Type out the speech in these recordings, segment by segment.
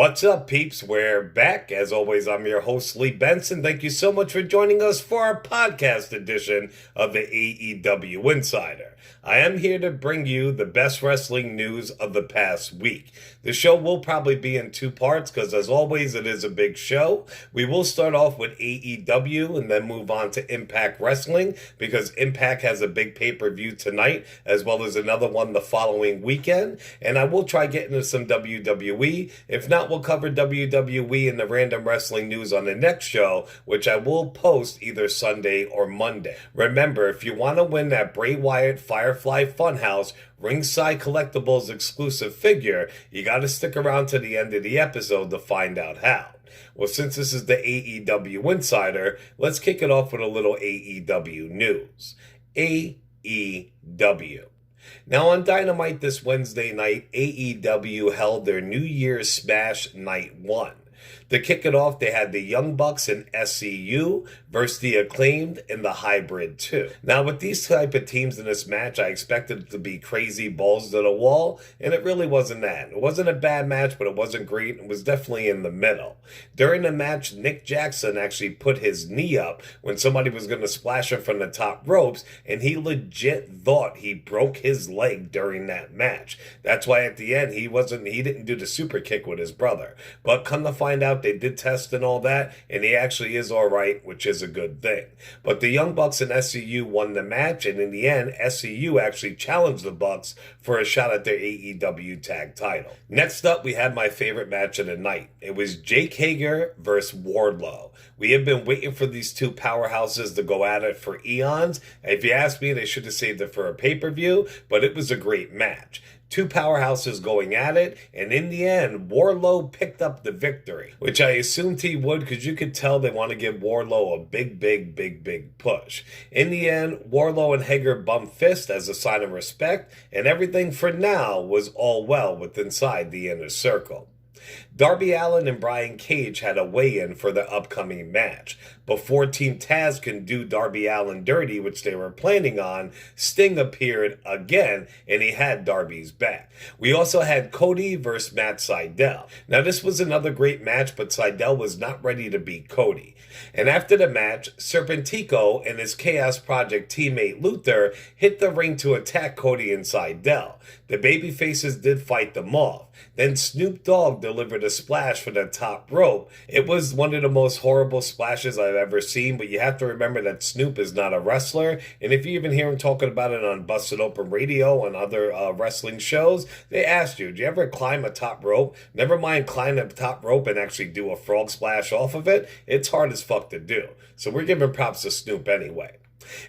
What's up, peeps? We're back. As always, I'm your host, Lee Benson. Thank you so much for joining us for our podcast edition of the AEW Insider. I am here to bring you the best wrestling news of the past week. The show will probably be in two parts because, as always, it is a big show. We will start off with AEW and then move on to Impact Wrestling because Impact has a big pay-per-view tonight as well as another one the following weekend. And I will try getting into some WWE. If not, we'll cover WWE and the random wrestling news on the next show, which I will post either Sunday or Monday. Remember, if you want to win that Bray Wyatt Firefly Funhouse Ringside Collectibles exclusive figure, you got to stick around to the end of the episode to find out how. Well, since this is the AEW Insider, let's kick it off with a little AEW news. AEW. Now on Dynamite this Wednesday night, AEW held their New Year's Smash Night 1. To kick it off, they had the Young Bucks and SCU versus the Acclaimed and the Hybrid 2. Now, with these type of teams in this match, I expected it to be crazy balls to the wall, and it really wasn't that. It wasn't a bad match, but it wasn't great. It was definitely in the middle. During the match, Nick Jackson actually put his knee up when somebody was going to splash him from the top ropes, and he legit thought he broke his leg during that match. That's why at the end, he didn't do the super kick with his brother. But come to find out, they did test and all that, and he actually is all right, which is a good thing. But the Young Bucks and SCU won the match, and in the end, SCU actually challenged the Bucks for a shot at their AEW tag title. Next up, we had my favorite match of the night. It was Jake Hager versus Wardlow. We have been waiting for these two powerhouses to go at it for eons. If you ask me, they should have saved it for a pay-per-view, but it was a great match. Two powerhouses going at it, and in the end, Wardlow picked up the victory, which I assumed he would because you could tell they want to give Wardlow a big push. In the end, Wardlow and Hager bumped fists as a sign of respect, and everything for now was all well with inside the inner circle. Darby Allin and Brian Cage had a weigh-in for the upcoming match. Before Team Taz can do Darby Allin dirty, which they were planning on, Sting appeared again, and he had Darby's back. We also had Cody versus Matt Sydal. Now, this was another great match, but Sydal was not ready to beat Cody. And after the match, Serpentico and his Chaos Project teammate Luther hit the ring to attack Cody and Sydal. The babyfaces did fight them off. Then Snoop Dogg delivered a splash for the top rope. It was one of the most horrible splashes I've ever seen, but you have to remember that Snoop is not a wrestler, and if you even hear him talking about it on Busted Open Radio and other wrestling shows, they asked you, do you ever climb a top rope? Never mind climb a top rope and actually do a frog splash off of it. It's hard as fuck to do. So we're giving props to Snoop anyway.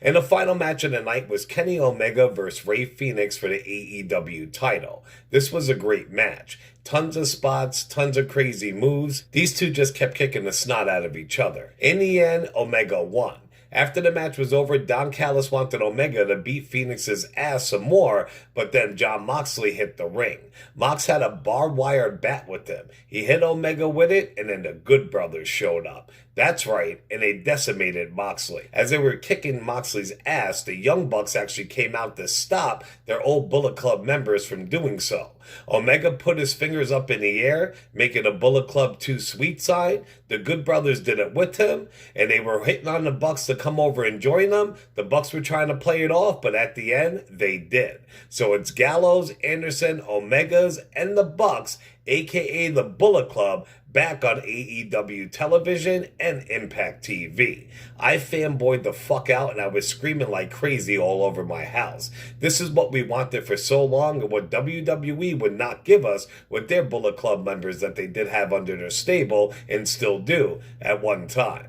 And the final match of the night was Kenny Omega versus Rey Fenix for the AEW title. This was a great match. Tons of spots, tons of crazy moves. These two just kept kicking the snot out of each other. In the end, Omega won. After the match was over, Don Callis wanted Omega to beat Phoenix's ass some more, but then Jon Moxley hit the ring. Mox had a barbed wire bat with him. He hit Omega with it, and then the Good Brothers showed up. That's right, and they decimated Moxley. As they were kicking Moxley's ass, the Young Bucks actually came out to stop their old Bullet Club members from doing so. Omega put his fingers up in the air, making a Bullet Club 2 sweet sign. The Good Brothers did it with him, and they were hitting on the Bucks to come over and join them. The Bucks were trying to play it off, but at the end, they did. So it's Gallows, Anderson, Omegas, and the Bucks, aka the Bullet Club, back on AEW television and Impact TV. I fanboyed the fuck out and I was screaming like crazy all over my house. This is what we wanted for so long and what WWE would not give us with their Bullet Club members that they did have under their stable and still do at one time.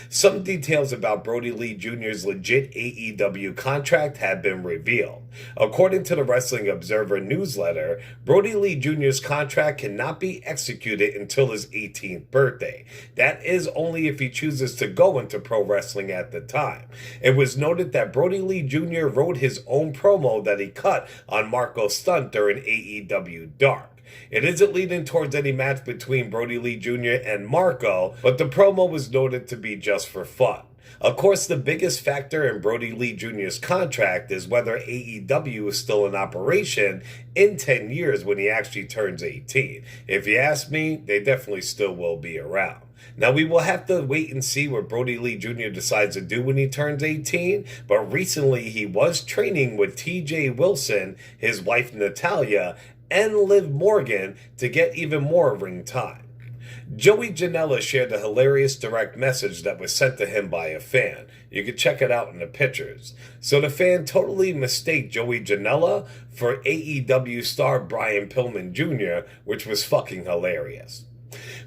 Some details about Brodie Lee Jr.'s legit AEW contract have been revealed. According to the Wrestling Observer newsletter, Brodie Lee Jr.'s contract cannot be executed until his 18th birthday. That is only if he chooses to go into pro wrestling at the time. It was noted that Brodie Lee Jr. wrote his own promo that he cut on Marco Stunt during AEW Dark. It isn't leading towards any match between Brodie Lee Jr. and Marco, but the promo was noted to be just for fun. Of course, the biggest factor in Brodie Lee Jr.'s contract is whether AEW is still in operation in 10 years when he actually turns 18. If you ask me, they definitely still will be around. Now, we will have to wait and see what Brodie Lee Jr. decides to do when he turns 18, but recently he was training with TJ Wilson, his wife Natalia, and Liv Morgan to get even more ring time. Joey Janela shared a hilarious direct message that was sent to him by a fan. You can check it out in the pictures. So the fan totally mistaked Joey Janela for AEW star Brian Pillman Jr., which was fucking hilarious.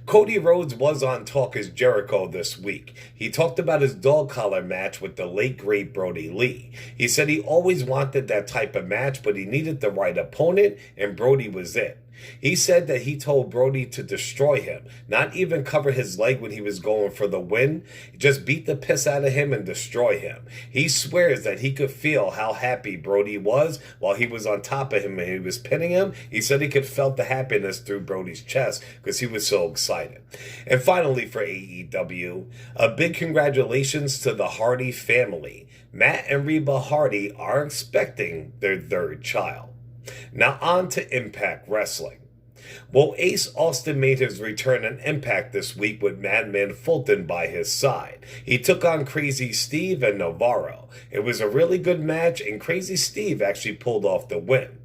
Cody Rhodes was on Talk Is Jericho this week. He talked about his dog collar match with the late great Brodie Lee. He said he always wanted that type of match, but he needed the right opponent, and Brody was it. He said that he told Brody to destroy him, not even cover his leg when he was going for the win, just beat the piss out of him and destroy him. He swears that he could feel how happy Brody was while he was on top of him and he was pinning him. He said he could felt the happiness through Brody's chest because he was so excited. And finally for AEW, a big congratulations to the Hardy family. Matt and Reba Hardy are expecting their third child. Now on to Impact Wrestling. Well, Ace Austin made his return on Impact this week with Madman Fulton by his side. He took on Crazy Steve and Navarro. It was a really good match, and Crazy Steve actually pulled off the win.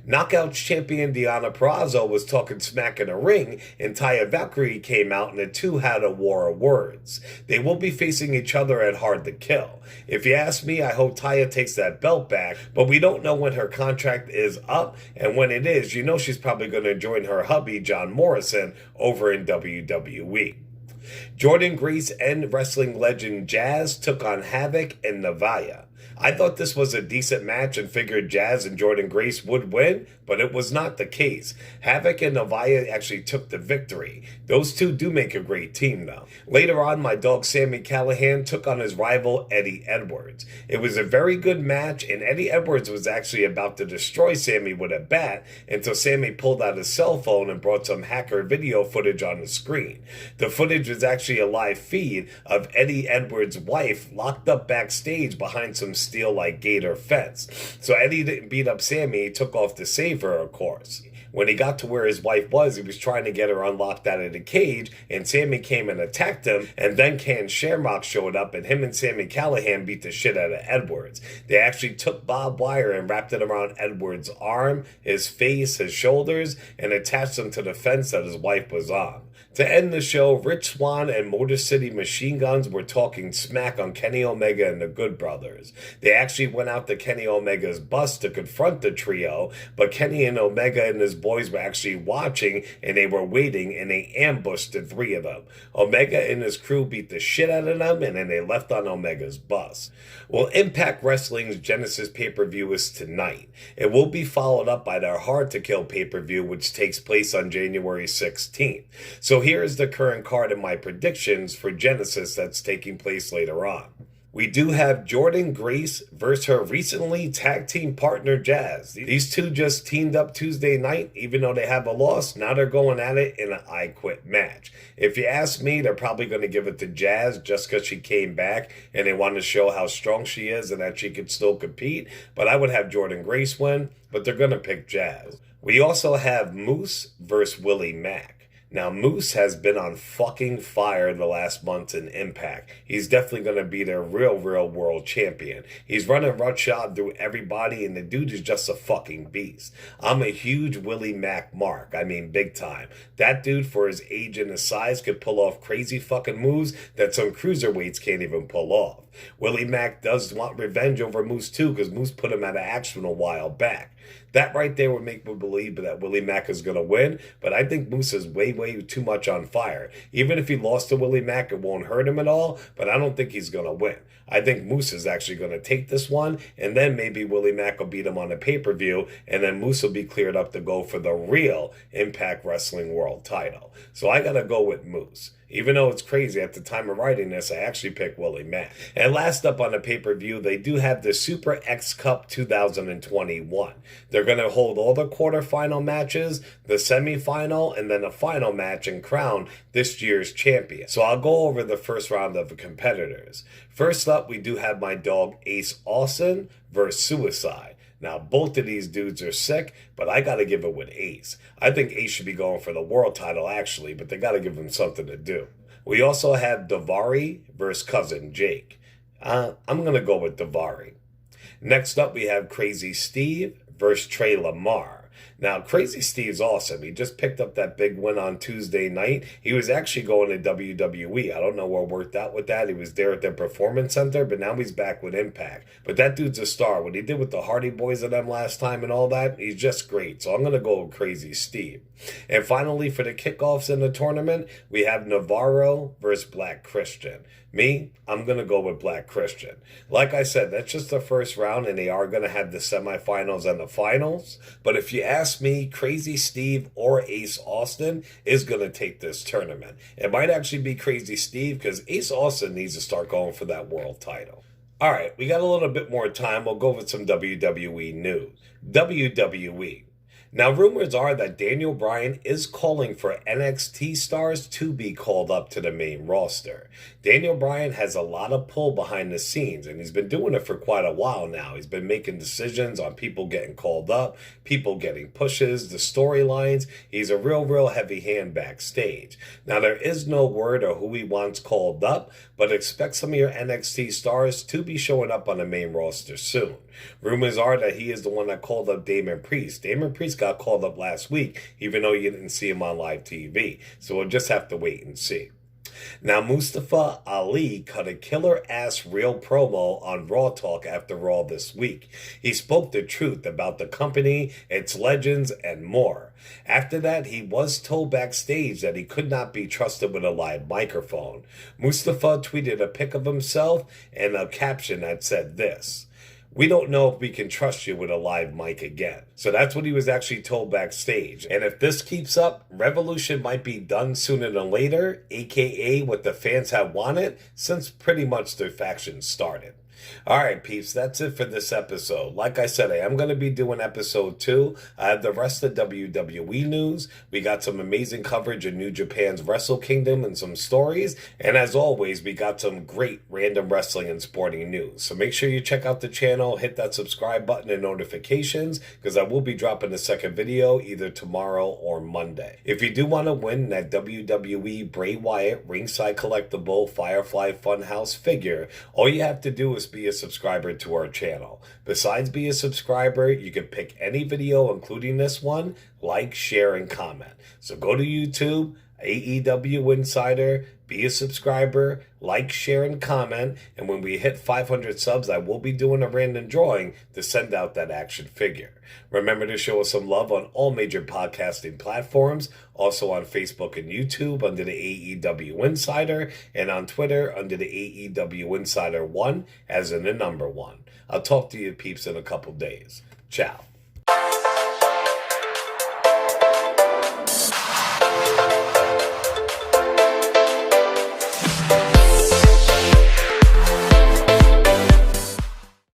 Knockouts champion Deonna Purrazzo was talking smack in a ring, and Taya Valkyrie came out and the two had a war of words. They will be facing each other at Hard to Kill. If you ask me, I hope Taya takes that belt back, but we don't know when her contract is up, and when it is, you know she's probably going to join her hubby, John Morrison, over in WWE. Jordynne Grace and wrestling legend Jazz took on Havoc and Navaya. I thought this was a decent match and figured Jazz and Jordynne Grace would win, but it was not the case. Havoc and Navaya actually took the victory. Those two do make a great team, though. Later on, my dog Sami Callihan took on his rival Eddie Edwards. It was a very good match, and Eddie Edwards was actually about to destroy Sami with a bat until Sami pulled out his cell phone and brought some hacker video footage on the screen. The footage was actually a live feed of Eddie Edwards' wife locked up backstage behind some steel-like gator fence. So Eddie didn't beat up Sami, he took off to save her, of course. When he got to where his wife was, he was trying to get her unlocked out of the cage, and Sami came and attacked him, and then Ken Shamrock showed up, and him and Sami Callihan beat the shit out of Edwards. They actually took barbed wire and wrapped it around Edwards' arm, his face, his shoulders, and attached him to the fence that his wife was on. To end the show, Rich Swann and Motor City Machine Guns were talking smack on Kenny Omega and the Good Brothers. They actually went out to Kenny Omega's bus to confront the trio, but Kenny and Omega and his boys were actually watching, and they were waiting, and they ambushed the three of them. Omega and his crew beat the shit out of them, and then they left on Omega's bus. Well, Impact Wrestling's Genesis pay-per-view is tonight. It will be followed up by their Hard to Kill pay-per-view, which takes place on January 16th. So here is the current card and my predictions for Genesis that's taking place later on. We do have Jordynne Grace versus her recently tag team partner Jazz. These two just teamed up Tuesday night. Even though they have a loss, now they're going at it in an I Quit match. If you ask me, they're probably going to give it to Jazz just because she came back and they want to show how strong she is and that she could still compete. But I would have Jordynne Grace win, but they're going to pick Jazz. We also have Moose versus Willie Mack. Now, Moose has been on fucking fire the last month in Impact. He's definitely going to be their real world champion. He's running roughshod through everybody, and the dude is just a fucking beast. I'm a huge Willie Mack mark. I mean, big time. That dude, for his age and his size, could pull off crazy fucking moves that some cruiserweights can't even pull off. Willie Mack does want revenge over Moose, too, because Moose put him out of action a while back. That right there would make me believe that Willie Mack is going to win, but I think Moose is way too much on fire. Even if he lost to Willie Mack, it won't hurt him at all, but I don't think he's going to win. I think Moose is actually going to take this one, and then maybe Willie Mack will beat him on a pay-per-view, and then Moose will be cleared up to go for the real Impact Wrestling World title. So I got to go with Moose. Even though it's crazy, at the time of writing this, I actually picked Willie Mack. And last up on the pay-per-view, they do have the Super X Cup 2021. They're going to hold all the quarterfinal matches, the semifinal, and then the final match and crown this year's champion. So I'll go over the first round of the competitors. First up, we do have my dog Ace Austin versus Suicide. Now, both of these dudes are sick, but I got to give it with Ace. I think Ace should be going for the world title, actually, but they got to give him something to do. We also have Daivari versus Cousin Jake. I'm going to go with Daivari. Next up, we have Crazy Steve versus Trey Lamar. Now, Crazy Steve's awesome. He just picked up that big win on Tuesday night. He was actually going to WWE. I don't know what worked out with that. He was there at the Performance Center, but now he's back with Impact. But that dude's a star. What he did with the Hardy Boys and them last time and all that, he's just great. So I'm going to go with Crazy Steve. And finally, for the kickoffs in the tournament, we have Navarro versus Black Christian. Me, I'm going to go with Black Christian. Like I said, that's just the first round, and they are going to have the semifinals and the finals. But if you ask me, Crazy Steve or Ace Austin is going to take this tournament. It might actually be Crazy Steve because Ace Austin needs to start going for that world title. All right, we got a little bit more time. We'll go with some WWE news. WWE. Now, rumors are that Daniel Bryan is calling for NXT stars to be called up to the main roster. Daniel Bryan has a lot of pull behind the scenes, and he's been doing it for quite a while now. He's been making decisions on people getting called up, people getting pushes, the storylines. He's a real heavy hand backstage. Now, there is no word or who he wants called up, but expect some of your NXT stars to be showing up on the main roster soon. Rumors are that he is the one that called up Damon Priest. Damon Priest got called up last week, even though you didn't see him on live TV. So we'll just have to wait and see. Now, Musta-Fa Ali cut a killer-ass real promo on Raw Talk after Raw this week. He spoke the truth about the company, its legends, and more. After that, he was told backstage that he could not be trusted with a live microphone. Musta-Fa tweeted a pic of himself and a caption that said this: "We don't know if we can trust you with a live mic again." So that's what he was actually told backstage. And if this keeps up, Revolution might be done sooner than later, aka what the fans have wanted since pretty much their faction started. All right, peeps, that's it for this episode. Like I said, I am going to be doing episode 2. I have the rest of WWE news. We got some amazing coverage in New Japan's Wrestle Kingdom and some stories. And as always, we got some great random wrestling and sporting news. So make sure you check out the channel, hit that subscribe button and notifications, because I will be dropping a second video either tomorrow or Monday. If you do want to win that WWE Bray Wyatt ringside collectible Firefly Funhouse figure, all you have to do is be a subscriber to our channel. Besides be a subscriber, you can pick any video, including this one, like, share, and comment. So go to YouTube, AEW Insider, be a subscriber, like, share, and comment, and when we hit 500 subs, I will be doing a random drawing to send out that action figure. Remember to show us some love on all major podcasting platforms, also on Facebook and YouTube under the AEW Insider, and on Twitter under the AEW Insider 1, as in the number 1. I'll talk to you peeps in a couple days. Ciao.